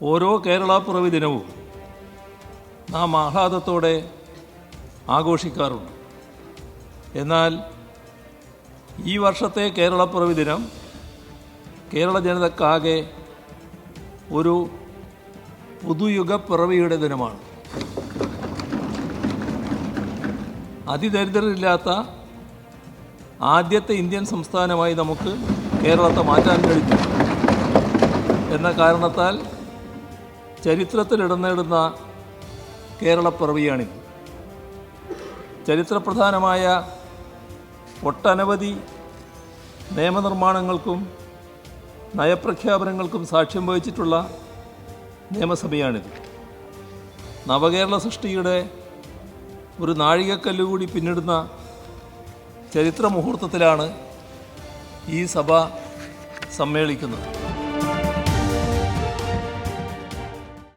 ഓരോ കേരളപ്പിറവി ദിനവും നാം ആഹ്ലാദത്തോടെ ആഘോഷിക്കാറുണ്ട്. എന്നാൽ ഈ വർഷത്തെ കേരളപ്പിറവി ദിനം കേരള ജനതക്കാകെ ഒരു പുതുയുഗപ്പിറവിയുടെ ദിനമാണ്. അതിദരിദ്രരില്ലാത്ത ആദ്യത്തെ ഇന്ത്യൻ സംസ്ഥാനമായി നമുക്ക് കേരളത്തെ മാറ്റാൻ കഴിഞ്ഞു എന്ന കാരണത്താൽ ചരിത്രത്തിൽ ഇടം നേടുന്ന കേരളപ്പിറവിയാണിത്. ചരിത്രപ്രധാനമായ ഒട്ടനവധി നിയമനിർമ്മാണങ്ങൾക്കും നയപ്രഖ്യാപനങ്ങൾക്കും സാക്ഷ്യം വഹിച്ചിട്ടുള്ള നിയമസഭയാണിത്. നവകേരള സൃഷ്ടിയുടെ ഒരു നാഴികക്കല്ലുകൂടി പിന്നിടുന്ന ചരിത്ര മുഹൂർത്തത്തിലാണ് ഈ സഭ സമ്മേളിക്കുന്നത്.